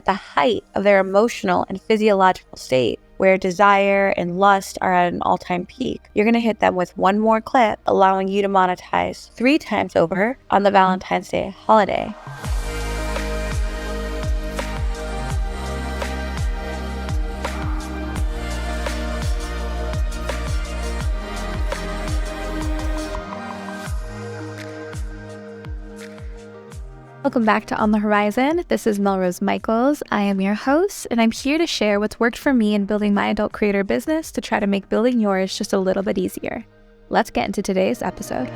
at the height of their emotional and physiological state, where desire and lust are at an all-time peak, you're going to hit them with one more clip, allowing you to monetize 3 times over on the Valentine's Day holiday. Welcome back to On The Horizon. This is Melrose Michaels. I am your host, and I'm here to share what's worked for me in building my adult creator business to try to make building yours just a little bit easier. Let's get into today's episode.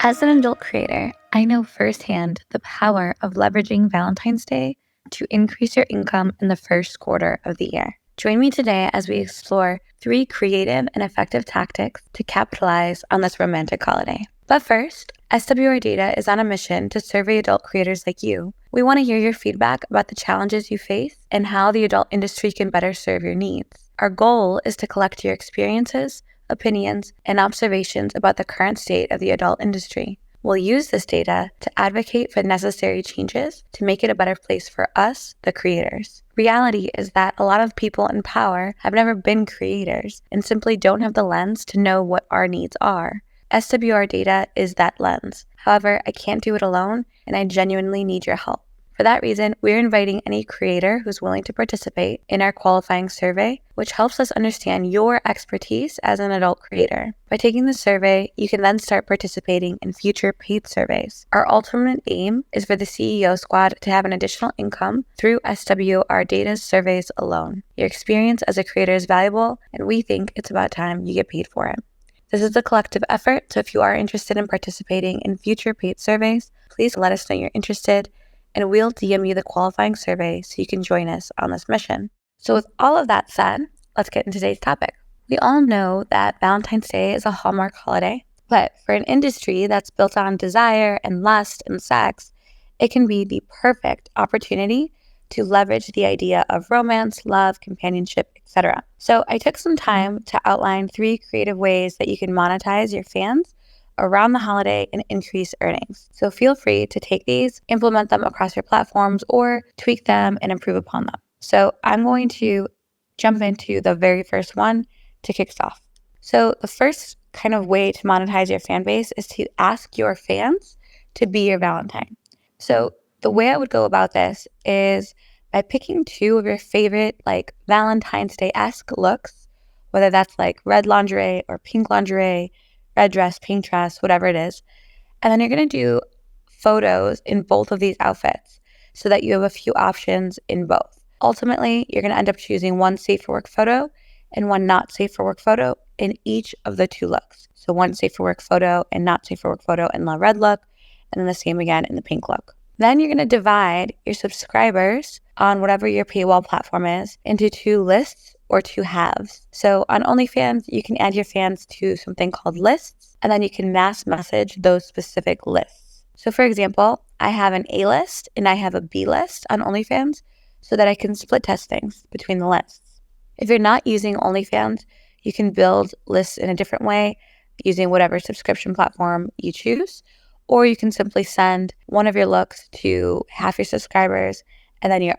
As an adult creator, I know firsthand the power of leveraging Valentine's Day to increase your income in the first quarter of the year. Join me today as we explore 3 creative and effective tactics to capitalize on this romantic holiday. But first, SWR Data is on a mission to survey adult creators like you. We want to hear your feedback about the challenges you face and how the adult industry can better serve your needs. Our goal is to collect your experiences, opinions, and observations about the current state of the adult industry. We'll use this data to advocate for necessary changes to make it a better place for us, the creators. Reality is that a lot of people in power have never been creators and simply don't have the lens to know what our needs are. SWR Data is that lens. However, I can't do it alone, and I genuinely need your help. For that reason, we're inviting any creator who's willing to participate in our qualifying survey, which helps us understand your expertise as an adult creator. By taking the survey, you can then start participating in future paid surveys. Our ultimate aim is for the CEO squad to have an additional income through SWR Data's surveys alone. Your experience as a creator is valuable, and we think it's about time you get paid for it. This is a collective effort, so if you are interested in participating in future paid surveys, please let us know you're interested, and we'll DM you the qualifying survey so you can join us on this mission. So with all of that said, let's get into today's topic. We all know that Valentine's Day is a hallmark holiday, but for an industry that's built on desire and lust and sex, it can be the perfect opportunity to leverage the idea of romance, love, companionship, etc. So I took some time to outline 3 creative ways that you can monetize your fans around the holiday and increase earnings. So feel free to take these, implement them across your platforms, or tweak them and improve upon them. So I'm going to jump into the very first one to kick us off. So the first kind of way to monetize your fan base is to ask your fans to be your Valentine. So the way I would go about this is by picking 2 of your favorite Valentine's Day-esque looks, whether that's red lingerie or pink lingerie, red dress, pink dress, whatever it is. And then you're going to do photos in both of these outfits so that you have a few options in both. Ultimately, you're going to end up choosing one safe for work photo and one not safe for work photo in each of the 2 looks. So one safe for work photo and not safe for work photo in the red look, and then the same again in the pink look. Then you're going to divide your subscribers on whatever your paywall platform is into 2 lists or 2 halves. So on OnlyFans, you can add your fans to something called lists, and then you can mass message those specific lists. So for example, I have an A list and I have a B list on OnlyFans so that I can split test things between the lists. If you're not using OnlyFans, you can build lists in a different way using whatever subscription platform you choose. Or you can simply send one of your looks to half your subscribers and then your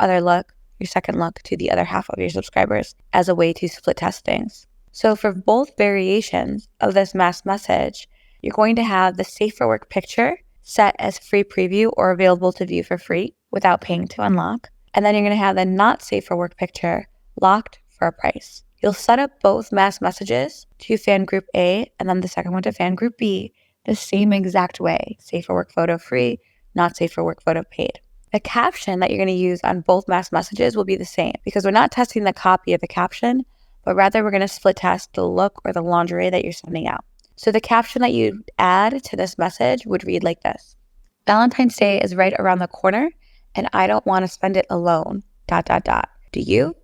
second look to the other half of your subscribers as a way to split test things. So for both variations of this mass message, you're going to have the safe for work picture set as free preview or available to view for free without paying to unlock. And then you're going to have the not safe for work picture locked for a price. You'll set up both mass messages to fan group A and then the second one to fan group B the same exact way. Safe for work photo free, not safe for work photo paid. The caption that you're going to use on both mass messages will be the same because we're not testing the copy of the caption, but rather we're going to split test the look or the lingerie that you're sending out. So the caption that you add to this message would read like this: Valentine's Day is right around the corner and I don't want to spend it alone, ... Do you? ?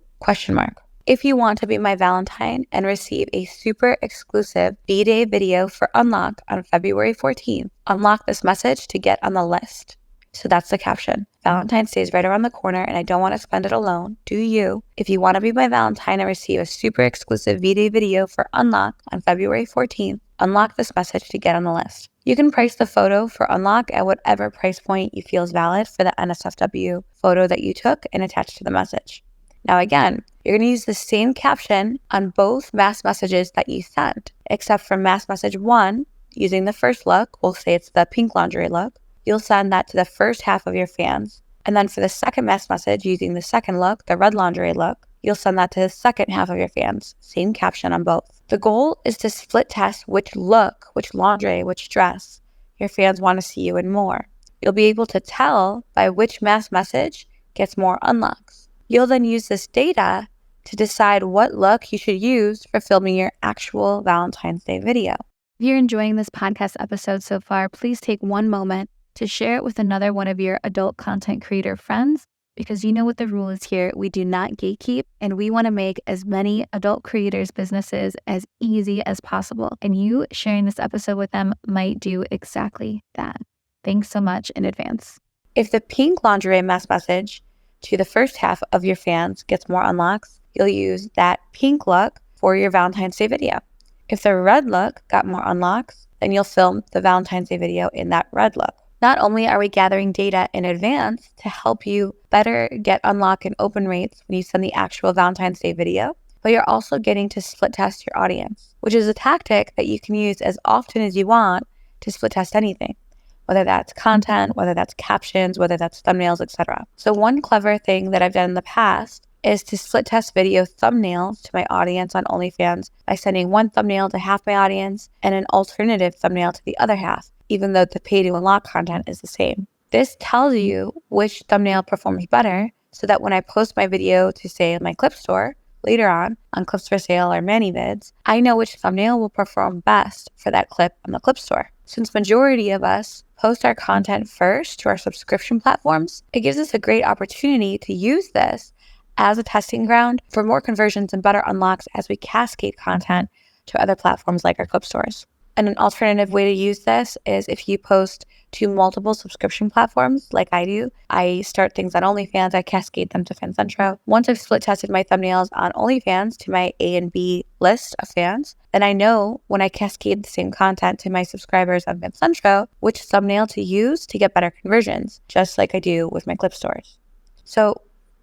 If you want to be my Valentine and receive a super exclusive B-Day video for Unlock on February 14th, unlock this message to get on the list. So that's the caption. Valentine's Day is right around the corner and I don't want to spend it alone. Do you? If you want to be my Valentine and receive a super exclusive V-Day video for Unlock on February 14th, unlock this message to get on the list. You can price the photo for unlock at whatever price point you feel is valid for the NSFW photo that you took and attached to the message. Now again, you're going to use the same caption on both mass messages that you sent, except for mass message 1, using the first look, we'll say it's the pink lingerie look, you'll send that to the first half of your fans. And then for the second mass message, using the second look, the red lingerie look, you'll send that to the second half of your fans. Same caption on both. The goal is to split test which look, which lingerie, which dress your fans want to see you in more. You'll be able to tell by which mass message gets more unlocks. You'll then use this data to decide what look you should use for filming your actual Valentine's Day video. If you're enjoying this podcast episode so far, please take one moment to share it with another one of your adult content creator friends, because you know what the rule is here. We do not gatekeep, and we want to make as many adult creators' businesses as easy as possible. And you sharing this episode with them might do exactly that. Thanks so much in advance. If the pink lingerie mass message to the first half of your fans gets more unlocks, you'll use that pink look for your Valentine's Day video. If the red look got more unlocks, then you'll film the Valentine's Day video in that red look. Not only are we gathering data in advance to help you better get unlock and open rates when you send the actual Valentine's Day video, but you're also getting to split test your audience, which is a tactic that you can use as often as you want to split test anything, whether that's content, whether that's captions, whether that's thumbnails, etc. So one clever thing that I've done in the past is to split test video thumbnails to my audience on OnlyFans by sending one thumbnail to half my audience and an alternative thumbnail to the other half, even though the pay to unlock content is the same. This tells you which thumbnail performs better, so that when I post my video to, say, my clip store later on Clips for Sale or ManyVids, I know which thumbnail will perform best for that clip on the clip store. Since majority of us post our content first to our subscription platforms, it gives us a great opportunity to use this as a testing ground for more conversions and better unlocks as we cascade content to other platforms like our clip stores. And an alternative way to use this is if you post to multiple subscription platforms like I do. I start things on OnlyFans, I cascade them to FanCentro. Once I've split tested my thumbnails on OnlyFans to my A and B list of fans, then I know when I cascade the same content to my subscribers on FanCentro, which thumbnail to use to get better conversions, just like I do with my clip stores. So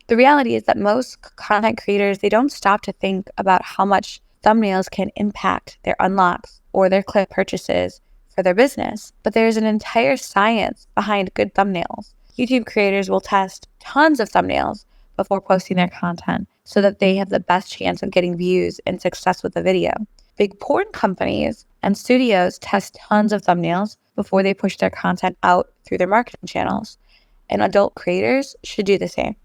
the reality is that most content creators, they don't stop to think about how much thumbnails can impact their unlocks or their clip purchases for their business. But there's an entire science behind good thumbnails. YouTube creators will test tons of thumbnails before posting their content so that they have the best chance of getting views and success with the video. Big porn companies and studios test tons of thumbnails before they push their content out through their marketing channels. And adult creators should do the same.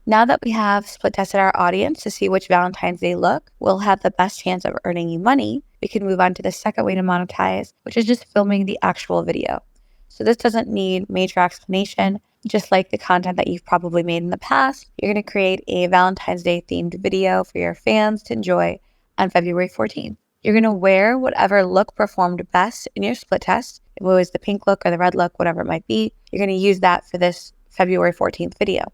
Now that we have split tested our audience to see which Valentine's Day look will have the best chance of earning you money, we can move on to the second way to monetize, which is just filming the actual video. So this doesn't need major explanation. Just like the content that you've probably made in the past, you're going to create a Valentine's Day themed video for your fans to enjoy on February 14th. You're going to wear whatever look performed best in your split test. If it was the pink look or the red look, whatever it might be, you're going to use that for this February 14th video.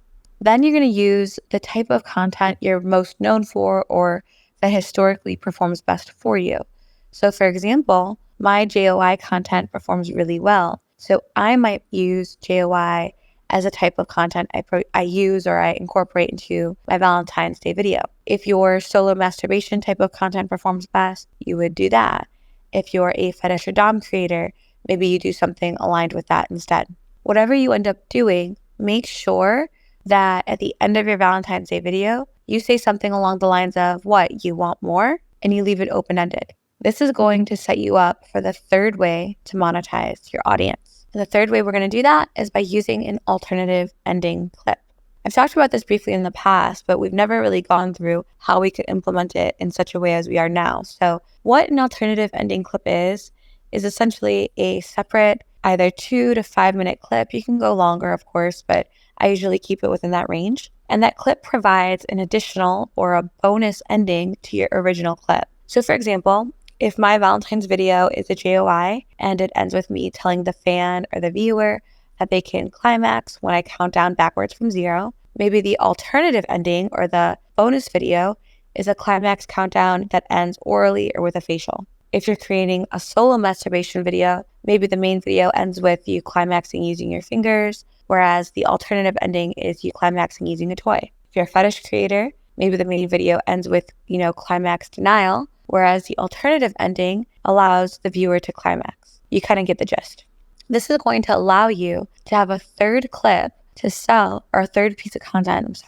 Then you're going to use the type of content you're most known for or that historically performs best for you. So for example, my JOI content performs really well. So I might use JOI as a type of content I use or I incorporate into my Valentine's Day video. If your solo masturbation type of content performs best, you would do that. If you're a fetish or dom creator, maybe you do something aligned with that instead. Whatever you end up doing, make sure that at the end of your Valentine's Day video, you say something along the lines of what you want more, and you leave it open-ended. This is going to set you up for the third way to monetize your audience. And the third way we're going to do that is by using an alternative ending clip. I've talked about this briefly in the past, but we've never really gone through how we could implement it in such a way as we are now. So what an alternative ending clip is essentially a separate either 2 to 5 minute clip. You can go longer, of course, but I usually keep it within that range. And that clip provides an additional or a bonus ending to your original clip. So for example, if my Valentine's video is a JOI and it ends with me telling the fan or the viewer that they can climax when I count down backwards from 0, maybe the alternative ending or the bonus video is a climax countdown that ends orally or with a facial. if you're creating a solo masturbation video, maybe the main video ends with you climaxing using your fingers, whereas the alternative ending is you climaxing using a toy. If you're a fetish creator, maybe the main video ends with, climax denial, whereas the alternative ending allows the viewer to climax. You kind of get the gist. This is going to allow you to have a third clip to sell, or a third piece of content,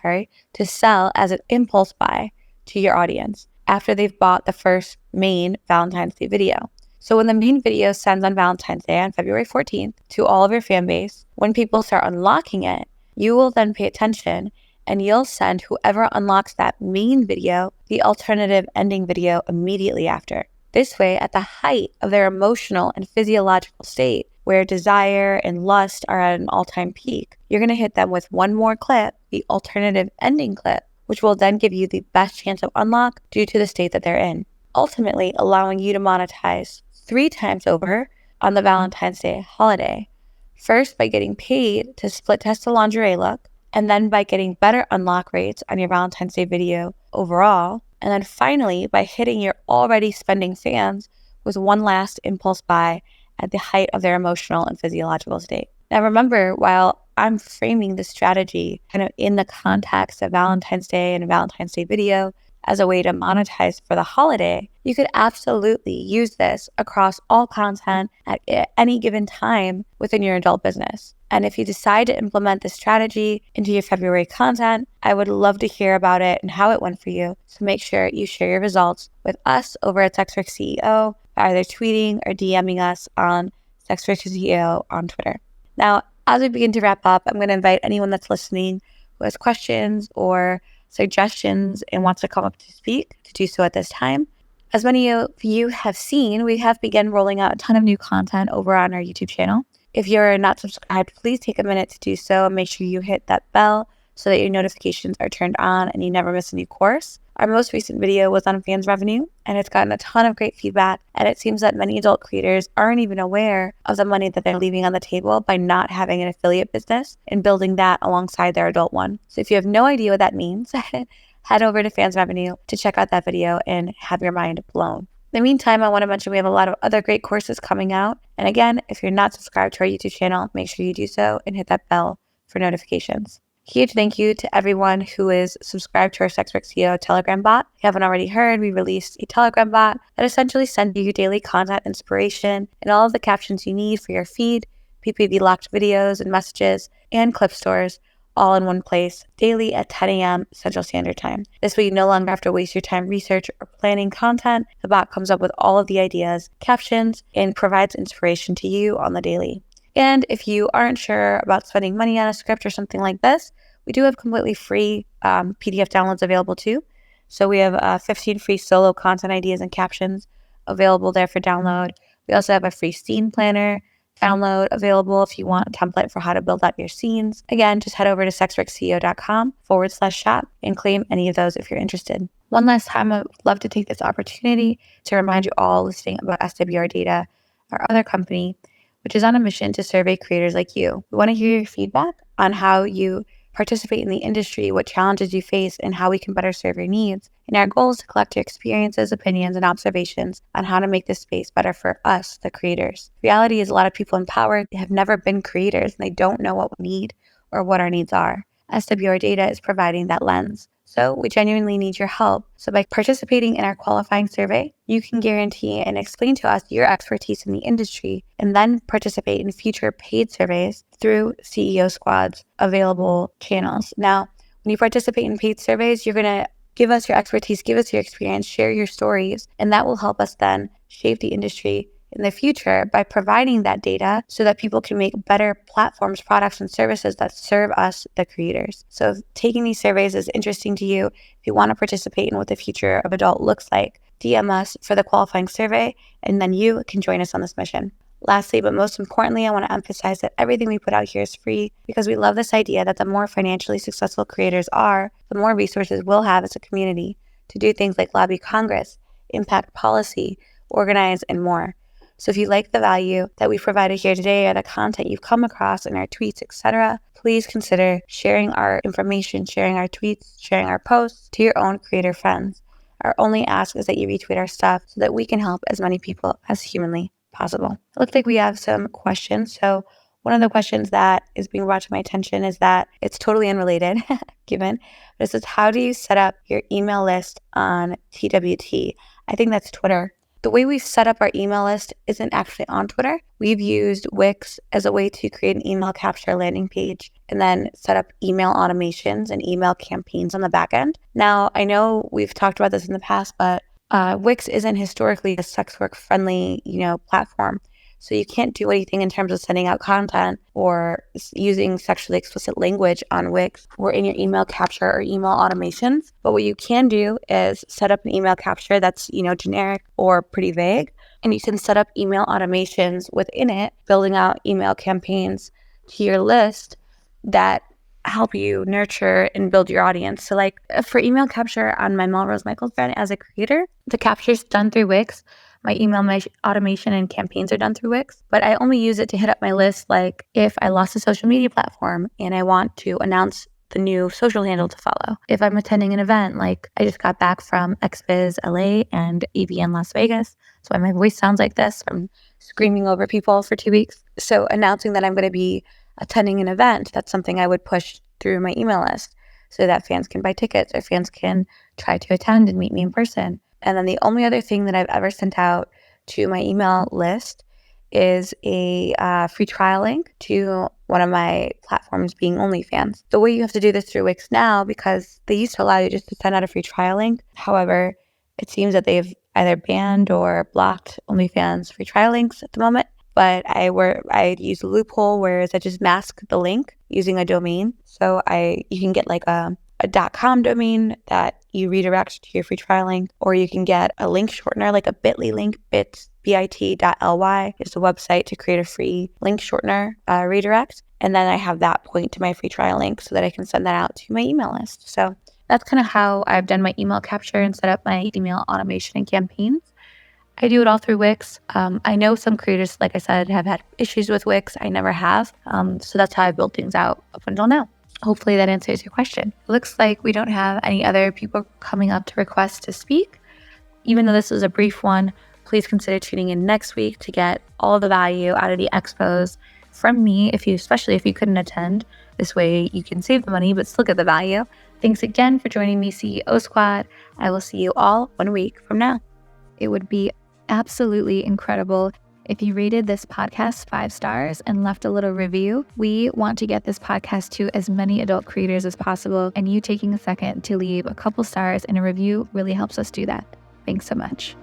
to sell as an impulse buy to your audience after they've bought the first main Valentine's Day video. So when the main video sends on Valentine's Day on February 14th to all of your fan base, when people start unlocking it, you will then pay attention and you'll send whoever unlocks that main video the alternative ending video immediately after. This way, at the height of their emotional and physiological state, where desire and lust are at an all-time peak, you're going to hit them with one more clip, the alternative ending clip, which will then give you the best chance of unlock due to the state that they're in, ultimately allowing you to monetize 3 times over on the Valentine's Day holiday. First, by getting paid to split test the lingerie look, and then by getting better unlock rates on your Valentine's Day video overall, and then finally by hitting your already spending fans with one last impulse buy at the height of their emotional and physiological state. Now remember, while I'm framing the strategy kind of in the context of Valentine's Day and a Valentine's Day video as a way to monetize for the holiday, you could absolutely use this across all content at any given time within your adult business. And if you decide to implement this strategy into your February content, I would love to hear about it and how it went for you. So make sure you share your results with us over at SWCEO by either tweeting or DMing us on SWCEO on Twitter. Now, as we begin to wrap up, I'm going to invite anyone that's listening who has questions or suggestions and wants to come up to speak to do so at this time. As many of you have seen, we have begun rolling out a ton of new content over on our YouTube channel. If you're not subscribed, please take a minute to do so and make sure you hit that bell so that your notifications are turned on and you never miss a new course. Our most recent video was on fans revenue, and it's gotten a ton of great feedback, and it seems that many adult creators aren't even aware of the money that they're leaving on the table by not having an affiliate business and building that alongside their adult one. So if you have no idea what that means, head over to fans revenue to check out that video and have your mind blown. In the meantime, I want to mention we have a lot of other great courses coming out. And again, if you're not subscribed to our YouTube channel, make sure you do so and hit that bell for notifications. Huge thank you to everyone who is subscribed to our SWCEO Telegram bot. If you haven't already heard, we released a Telegram bot that essentially sends you daily content inspiration and all of the captions you need for your feed, PPV locked videos and messages, and clip stores, all in one place, daily at 10 a.m. Central Standard Time. This way you no longer have to waste your time research or planning content. The bot comes up with all of the ideas, captions, and provides inspiration to you on the daily. And if you aren't sure about spending money on a script or something like this, we do have completely free PDF downloads available too. So we have 15 free solo content ideas and captions available there for download. We also have a free scene planner download available if you want a template for how to build out your scenes. Again, just head over to SWCEO.com/shop and claim any of those if you're interested. One last time, I would love to take this opportunity to remind you all listening about SWR Data, our other company, which is on a mission to survey creators like you. We want to hear your feedback on how you participate in the industry, what challenges you face, and how we can better serve your needs. And our goal is to collect your experiences, opinions, and observations on how to make this space better for us, the creators. Reality is a lot of people in power have never been creators, and they don't know what we need or what our needs are. SWR Data is providing that lens. So we genuinely need your help. So by participating in our qualifying survey, you can guarantee and explain to us your expertise in the industry and then participate in future paid surveys through CEO Squad's available channels. Now, when you participate in paid surveys, you're going to give us your expertise, give us your experience, share your stories, and that will help us then shape the industry in the future by providing that data so that people can make better platforms, products, and services that serve us, the creators. So if taking these surveys is interesting to you, if you want to participate in what the future of adult looks like, DM us for the qualifying survey, and then you can join us on this mission. Lastly, but most importantly, I want to emphasize that everything we put out here is free because we love this idea that the more financially successful creators are, the more resources we'll have as a community to do things like lobby Congress, impact policy, organize, and more. So if you like the value that we provided here today or the content you've come across in our tweets, etc., please consider sharing our information, sharing our tweets, sharing our posts to your own creator friends. Our only ask is that you retweet our stuff so that we can help as many people as humanly possible. It looks like we have some questions. So one of the questions that is being brought to my attention is that it's totally unrelated, given. This is, how do you set up your email list on TWT? I think that's Twitter. The way we've set up our email list isn't actually on Twitter. We've used Wix as a way to create an email capture landing page and then set up email automations and email campaigns on the back end. Now, I know we've talked about this in the past, but Wix isn't historically a sex work friendly, platform. So you can't do anything in terms of sending out content or using sexually explicit language on Wix or in your email capture or email automations. But what you can do is set up an email capture that's, generic or pretty vague. And you can set up email automations within it, building out email campaigns to your list that help you nurture and build your audience. So like for email capture on my Melrose Michaels brand as a creator, the capture's done through Wix. My email automation and campaigns are done through Wix, but I only use it to hit up my list. Like if I lost a social media platform and I want to announce the new social handle to follow. If I'm attending an event, like I just got back from XBiz LA and AVN Las Vegas. That's why my voice sounds like this from screaming over people for 2 weeks. So announcing that I'm going to be attending an event, that's something I would push through my email list so that fans can buy tickets or fans can try to attend and meet me in person. And then the only other thing that I've ever sent out to my email list is a free trial link to one of my platforms, being OnlyFans. The way you have to do this through Wix now, because they used to allow you just to send out a free trial link. However, it seems that they've either banned or blocked OnlyFans free trial links at the moment. But I use a loophole, whereas I just mask the link using a domain. So you can get like a .com domain that you redirect to your free trial link, or you can get a link shortener, like a bit.ly link, bit.ly is the website to create a free link shortener redirect. And then I have that point to my free trial link so that I can send that out to my email list. So that's kind of how I've done my email capture and set up my email automation and campaigns. I do it all through Wix. I know some creators, like I said, have had issues with Wix. I never have. So that's how I built things out up until now. Hopefully that answers your question. It looks like we don't have any other people coming up to request to speak. Even though this was a brief one, please consider tuning in next week to get all the value out of the expos from me, especially if you couldn't attend. This way you can save the money but still get the value. Thanks again for joining me, CEO Squad. I will see you all 1 week from now. It would be absolutely incredible if you rated this podcast 5 stars and left a little review. We want to get this podcast to as many adult creators as possible, and you taking a second to leave a couple stars and a review really helps us do that. Thanks so much.